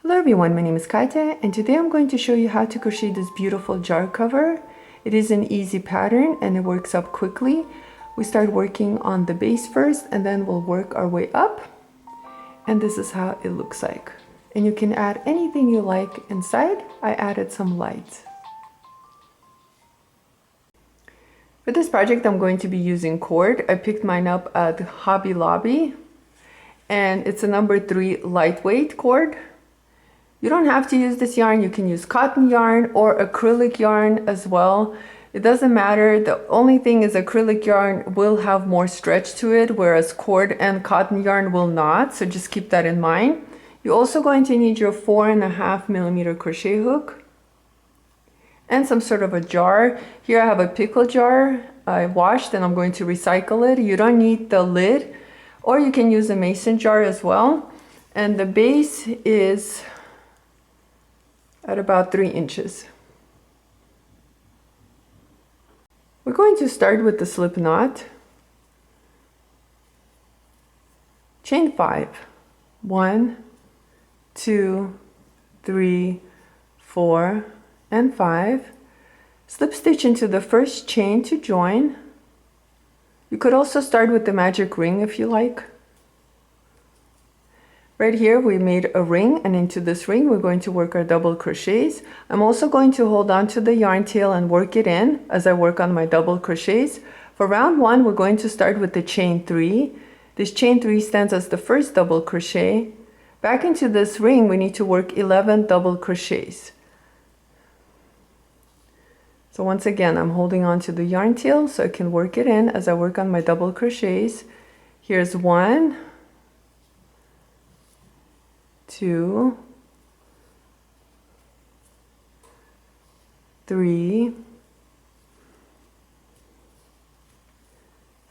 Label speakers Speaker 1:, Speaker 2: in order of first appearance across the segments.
Speaker 1: Hello everyone, my name is Kaite and today I'm going to show you how to crochet this beautiful jar cover. It is an easy pattern and it works up quickly. We start working on the base first and then we'll work our way up. And this is how it looks like. And you can add anything you like inside. I added some lights. For this project I'm going to be using cord. I picked mine up at Hobby Lobby and it's a number 3 lightweight cord. You don't have to use this yarn, you can use cotton yarn or acrylic yarn as well. It doesn't matter, the only thing is acrylic yarn will have more stretch to it, whereas cord and cotton yarn will not, so just keep that in mind. You're also going to need your 4.5mm crochet hook and some sort of a jar. Here I have a pickle jar I washed and I'm going to recycle it. You don't need the lid, or you can use a mason jar as well. And the base is at about 3 inches. We're going to start with the slip knot. Chain 5. 1, 2, 3, 4, and 5. Slip stitch into the first chain to join. You could also start with the magic ring if you like. Right here we made a ring, and into this ring we're going to work our double crochets. I'm also going to hold on to the yarn tail and work it in as I work on my double crochets. For round 1 we're going to start with the chain 3. This chain 3 stands as the first double crochet. Back into this ring we need to work 11 double crochets. So once again I'm holding on to the yarn tail so I can work it in as I work on my double crochets. Here's 1, 2, 3,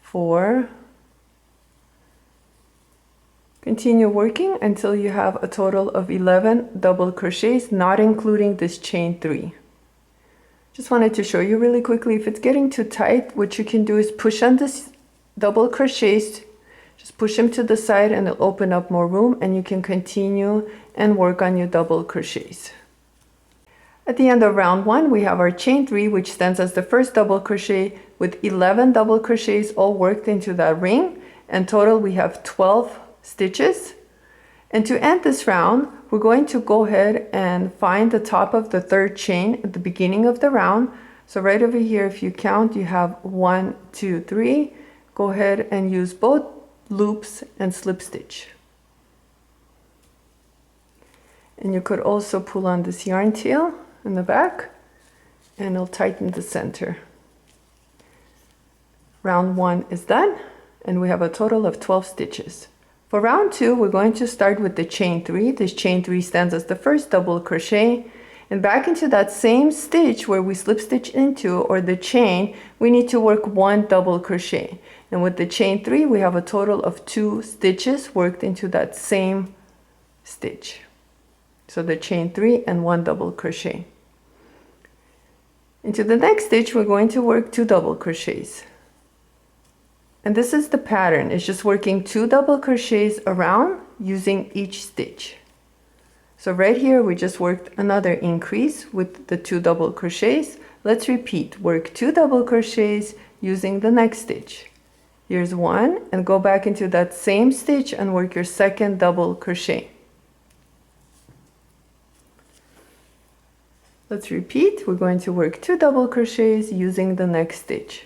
Speaker 1: 4. Continue working until you have a total of 11 double crochets, not including this chain 3. Just wanted to show you really quickly, if it's getting too tight, what you can do is push on this double crochets. Just push them to the side and it'll open up more room and you can continue and work on your double crochets. At the end of round 1 we have our chain 3, which stands as the first double crochet, with 11 double crochets all worked into that ring, and total we have 12 stitches. And to end this round we're going to go ahead and find the top of the third chain at the beginning of the round. So right over here, if you count, you have 1, 2, 3. Go ahead and use both loops and slip stitch. And you could also pull on this yarn tail in the back and it'll tighten the center. Round 1 is done and we have a total of 12 stitches. For round 2 we're going to start with the chain 3. This chain 3 stands as the first double crochet, and back into that same stitch where we slip stitch into, or the chain, we need to work 1 double crochet. And with the chain 3 we have a total of 2 stitches worked into that same stitch. So the chain 3 and 1 double crochet. Into the next stitch we're going to work 2 double crochets. And this is the pattern. It's just working 2 double crochets around using each stitch. So right here we just worked another increase with the 2 double crochets. Let's repeat. Work 2 double crochets using the next stitch. Here's 1, and go back into that same stitch and work your second double crochet. Let's repeat. We're going to work 2 double crochets using the next stitch.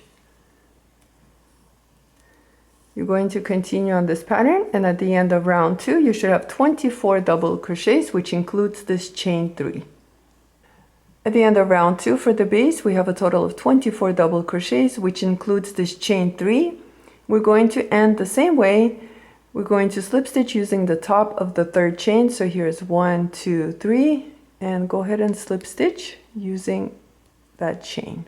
Speaker 1: You're going to continue on this pattern, and at the end of round 2 you should have 24 double crochets, which includes this chain 3. At the end of round 2 for the base we have a total of 24 double crochets, which includes this chain 3. We're going to end the same way. We're going to slip stitch using the top of the third chain. So here's 1, 2, 3, and go ahead and slip stitch using that chain.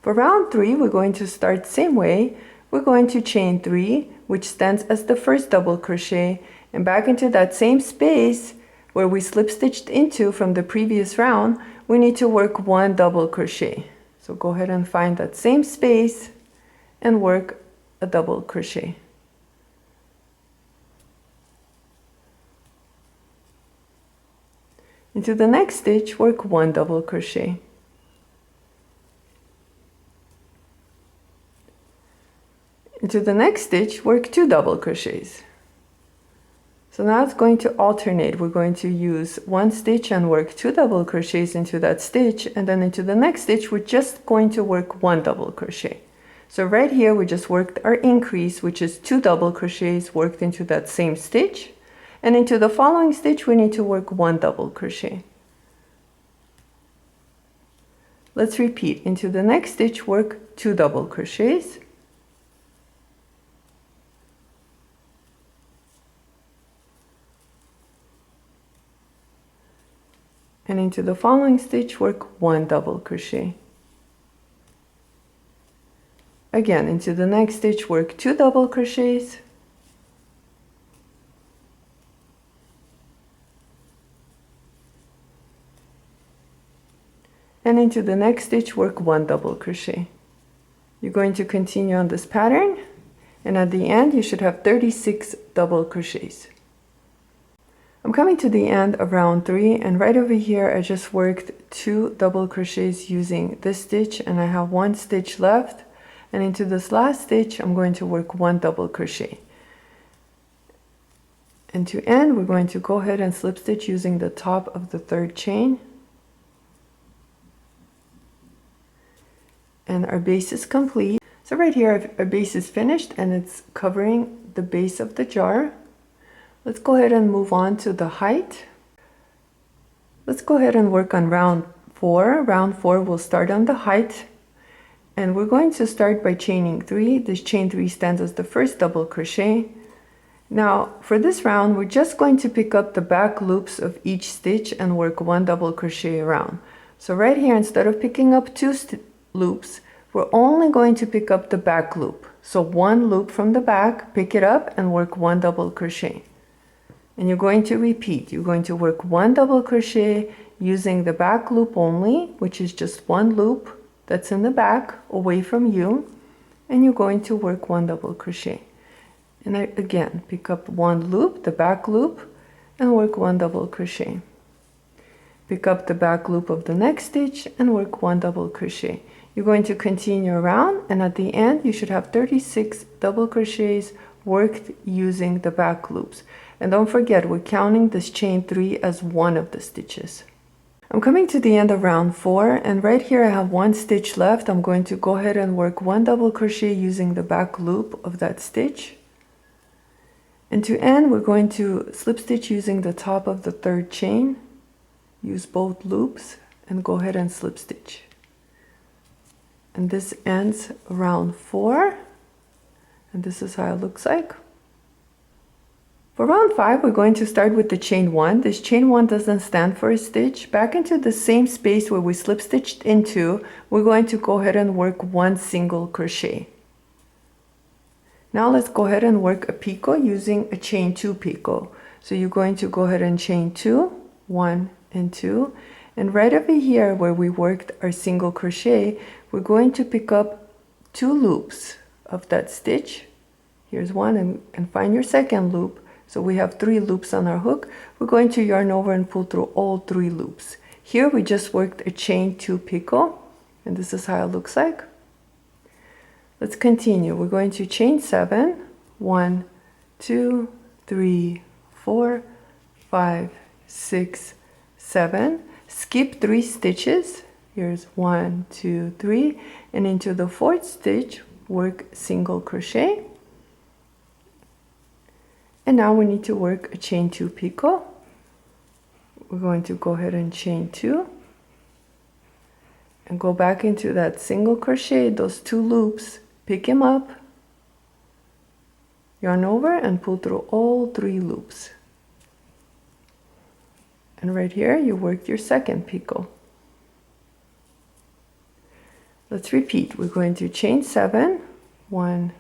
Speaker 1: For round 3 we're going to start same way. We're going to chain 3, which stands as the first double crochet, and back into that same space where we slip stitched into from the previous round we need to work 1 double crochet. So go ahead and find that same space and work a double crochet. Into the next stitch, work 1 double crochet. Into the next stitch, work 2 double crochets. So now it's going to alternate. We're going to use 1 stitch and work 2 double crochets into that stitch, and then into the next stitch we're just going to work 1 double crochet. So right here we just worked our increase, which is 2 double crochets worked into that same stitch, and into the following stitch we need to work 1 double crochet. Let's repeat. Into the next stitch, work 2 double crochets. And into the following stitch, work 1 double crochet. Again, into the next stitch, work 2 double crochets. And into the next stitch, work 1 double crochet. You're going to continue on this pattern, and at the end you should have 36 double crochets. I'm coming to the end of round 3, and right over here I just worked 2 double crochets using this stitch, and I have 1 stitch left, and into this last stitch I'm going to work 1 double crochet. And to end, we're going to go ahead and slip stitch using the top of the 3rd chain. And our base is complete. So right here our base is finished and it's covering the base of the jar. Let's go ahead and move on to the height. Let's go ahead and work on round 4. Round 4 will start on the height, and we're going to start by chaining 3. This chain 3 stands as the first double crochet. Now for this round we're just going to pick up the back loops of each stitch and work 1 double crochet around. So right here, instead of picking up 2 loops, we're only going to pick up the back loop. So 1 loop from the back, pick it up and work 1 double crochet. And you're going to repeat. You're going to work 1 double crochet using the back loop only, which is just 1 loop that's in the back away from you, and you're going to work 1 double crochet. And again, pick up 1 loop, the back loop, and work 1 double crochet. Pick up the back loop of the next stitch and work 1 double crochet. You're going to continue around, and at the end you should have 36 double crochets worked using the back loops. And don't forget, we're counting this chain 3 as one of the stitches. I'm coming to the end of round 4, and right here I have 1 stitch left. I'm going to go ahead and work 1 double crochet using the back loop of that stitch. And to end, we're going to slip stitch using the top of the 3rd chain. Use both loops and go ahead and slip stitch. And this ends round 4, and this is how it looks like. For round 5, we're going to start with the chain 1. This chain 1 doesn't stand for a stitch. Back into the same space where we slip stitched into, we're going to go ahead and work 1 single crochet. Now let's go ahead and work a picot using a chain 2 picot. So you're going to go ahead and chain 2, 1 and 2, and right over here where we worked our single crochet, we're going to pick up 2 loops of that stitch. Here's one, and find your second loop. So we have 3 loops on our hook. We're going to yarn over and pull through all 3 loops. Here we just worked a chain 2 picot, and this is how it looks like. Let's continue. We're going to chain 7, 1, 2, 3, 4, 5, 6, 7. Skip 3 stitches. Here's 1, 2, 3, and into the 4th stitch work single crochet. And now we need to work a chain 2 picot. We're going to go ahead and chain 2 and go back into that single crochet, those 2 loops, pick them up, yarn over and pull through all 3 loops. And right here you worked your second picot. Let's repeat. We're going to chain 7, 1,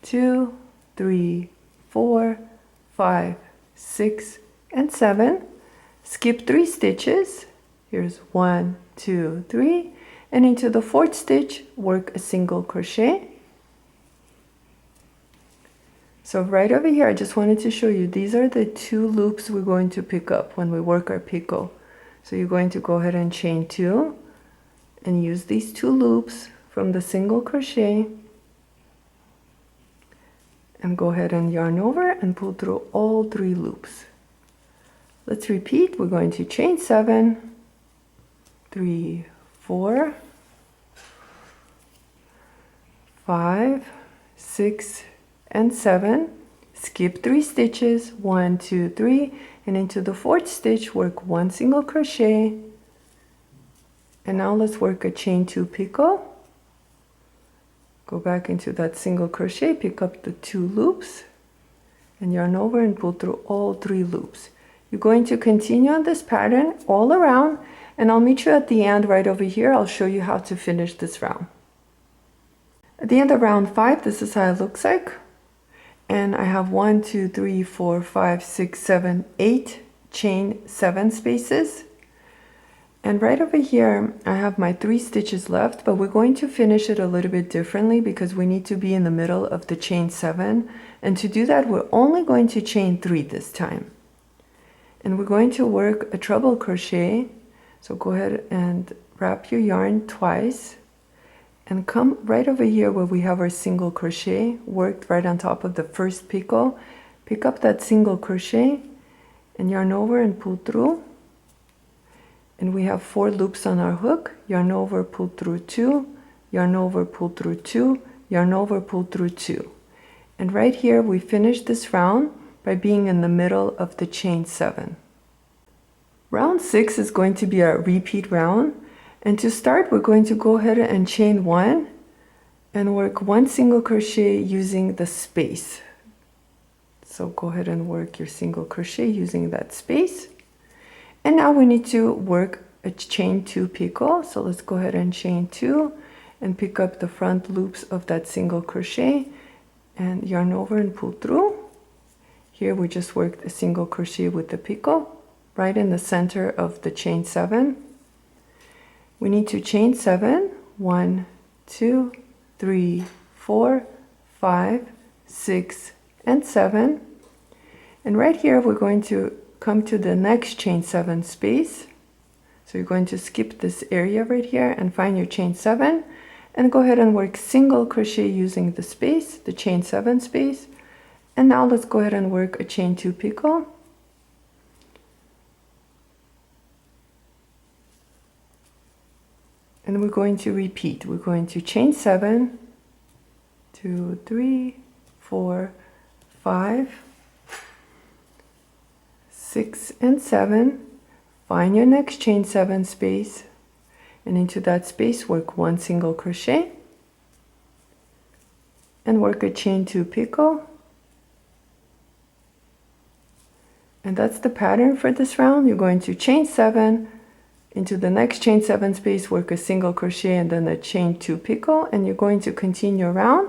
Speaker 1: 2, 3, 4, 5, 6, and 7. Skip 3 stitches. Here's 1, 2, 3, and into the 4th stitch work a single crochet. So right over here, I just wanted to show you, these are the 2 loops we're going to pick up when we work our picot. So you're going to go ahead and chain 2 and use these 2 loops from the single crochet and go ahead and yarn over and pull through all 3 loops. Let's repeat. We're going to chain 7, 3, 4, 5, 6, and 7. Skip 3 stitches, 1, 2, 3, and into the 4th stitch work 1 single crochet. And now let's work a chain 2 picot. Go back into that single crochet, pick up the 2 loops, and yarn over and pull through all 3 loops. You're going to continue on this pattern all around, and I'll meet you at the end right over here. I'll show you how to finish this round. At the end of round 5, this is how it looks like. And I have 1, 2, 3, 4, 5, 6, 7, 8 chain 7 spaces. And right over here, I have my 3 stitches left, but we're going to finish it a little bit differently because we need to be in the middle of the chain 7. And to do that, we're only going to chain 3 this time. And we're going to work a treble crochet. So go ahead and wrap your yarn twice and come right over here where we have our single crochet worked right on top of the first picot. Pick up that single crochet and yarn over and pull through. And we have 4 loops on our hook. Yarn over, pull through 2, yarn over, pull through 2, yarn over, pull through 2. And right here we finish this round by being in the middle of the chain 7. Round 6 is going to be a repeat round, and to start we're going to go ahead and chain 1 and work 1 single crochet using the space. So go ahead and work your single crochet using that space. And now we need to work a chain 2 picot. So let's go ahead and chain 2 and pick up the front loops of that single crochet and yarn over and pull through. Here we just worked a single crochet with the picot right in the center of the chain 7. We need to chain 7, 1, 2, 3, 4, 5, 6, and 7. And right here we're going to come to the next chain 7 space. So you're going to skip this area right here and find your chain 7 and go ahead and work single crochet using the space, the chain 7 space. And now let's go ahead and work a chain 2 picot. And we're going to repeat. We're going to chain 7, 2, 3, 4, 5, 6, and 7. Find your next chain 7 space, and into that space work 1 single crochet and work a chain 2 picot. And that's the pattern for this round. You're going to chain 7, into the next chain 7 space, work a single crochet and then a chain 2 picot, and you're going to continue around,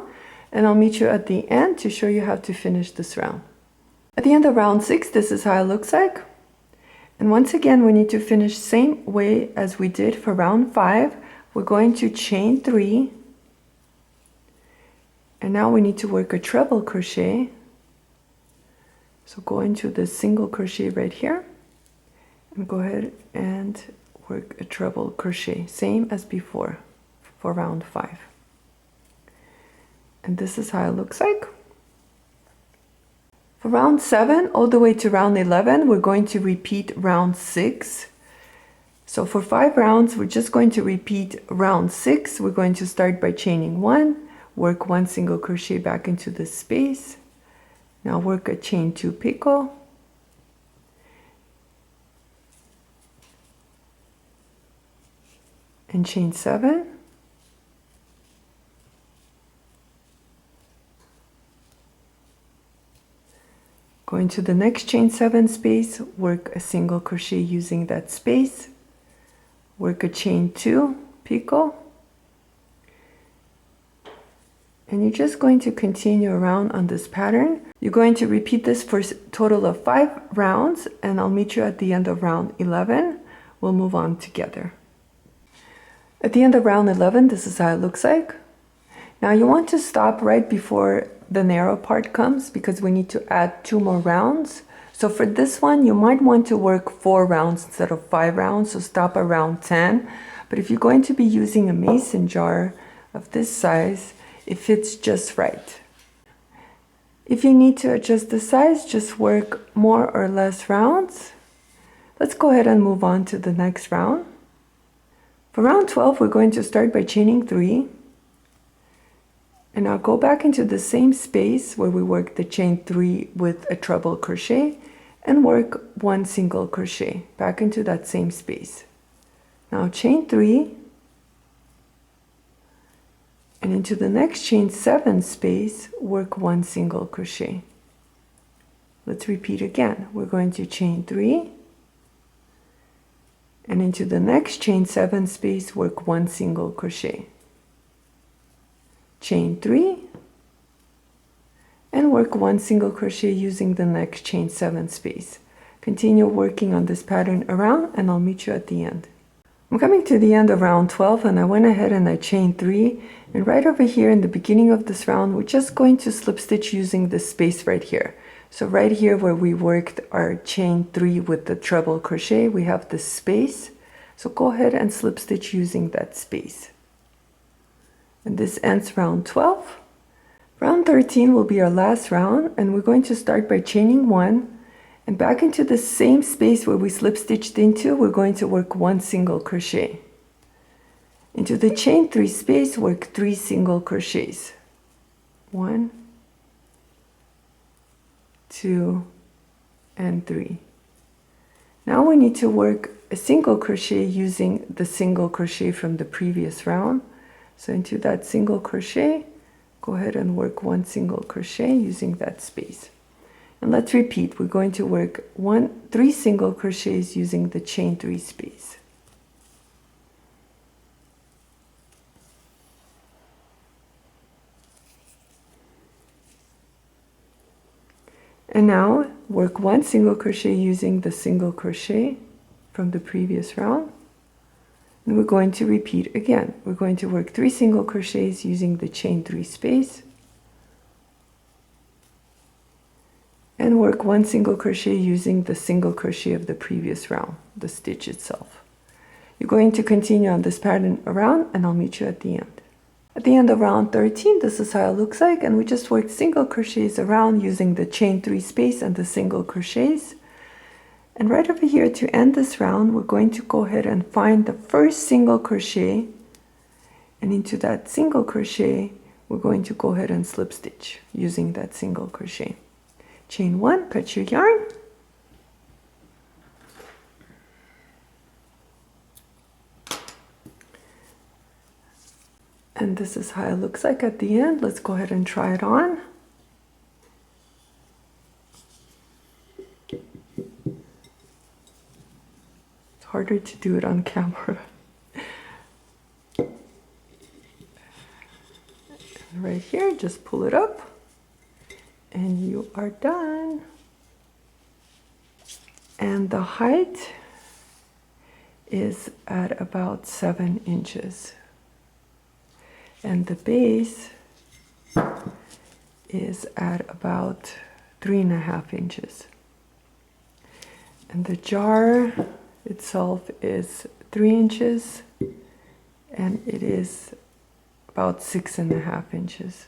Speaker 1: and I'll meet you at the end to show you how to finish this round. At the end of round 6, this is how it looks like. And once again, we need to finish same way as we did for round 5. We're going to chain 3, and now we need to work a treble crochet. So go into the single crochet right here and go ahead and work a treble crochet, same as before for round 5. And this is how it looks like. For round 7 all the way to round 11, we're going to repeat round 6. So for 5 rounds, we're just going to repeat round 6. We're going to start by chaining 1, work 1 single crochet back into the space. Now work a chain 2 picot. And chain 7. Go into the next chain 7 space, work a single crochet using that space, work a chain 2 picot, and you're just going to continue around on this pattern. You're going to repeat this for a total of 5 rounds, and I'll meet you at the end of round 11. We'll move on together. At the end of round 11, this is how it looks like. Now you want to stop right before the narrow part comes because we need to add 2 more rounds. So for this one, you might want to work 4 rounds instead of 5 rounds, so stop around 10. But if you're going to be using a mason jar of this size, it fits just right. If you need to adjust the size, just work more or less rounds. Let's go ahead and move on to the next round. For round 12, we're going to start by chaining 3. And I'll go back into the same space where we worked the chain 3 with a treble crochet and work 1 single crochet back into that same space. Now chain 3 and into the next chain 7 space, work 1 single crochet. Let's repeat again. We're going to chain 3 and into the next chain 7 space, work 1 single crochet. Chain 3 and work 1 single crochet using the next chain 7 space. Continue working on this pattern around and I'll meet you at the end. I'm coming to the end of round 12 and I went ahead and I chained 3, and right over here in the beginning of this round we're just going to slip stitch using this space right here. So right here where we worked our chain 3 with the treble crochet, we have this space. So go ahead and slip stitch using that space. And this ends round 12. Round 13 will be our last round, and we're going to start by chaining 1, and back into the same space where we slip stitched into, we're going to work 1 single crochet. Into the chain 3 space, work 3 single crochets. 1, 2, and 3. Now we need to work a single crochet using the single crochet from the previous round. So into that single crochet, go ahead and work 1 single crochet using that space. And let's repeat. We're going to work 3 single crochets using the chain 3 space. And now work 1 single crochet using the single crochet from the previous round. And we're going to repeat again. We're going to work 3 single crochets using the chain 3 space. And work 1 single crochet using the single crochet of the previous round, the stitch itself. You're going to continue on this pattern around and I'll meet you at the end. At the end of round 13, this is how it looks like, and we just worked single crochets around using the chain 3 space and the single crochets. And right over here to end this round, we're going to go ahead and find the first single crochet, and into that single crochet we're going to go ahead and slip stitch using that single crochet. Chain 1, cut your yarn, and this is how it looks like at the end. Let's go ahead and try it on. Harder to do it on camera. And right here, just pull it up and you are done. And the height is at about 7 inches. And the base is at about 3.5 inches. And the jar itself is 3 inches, and it is about 6.5 inches.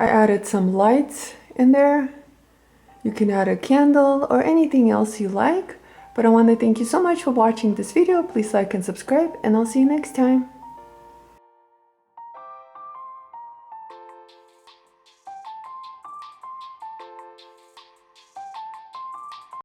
Speaker 1: I added some lights in there. You can add a candle or anything else you like, but I want to thank you so much for watching this video. Please like and subscribe, and I'll see you next time.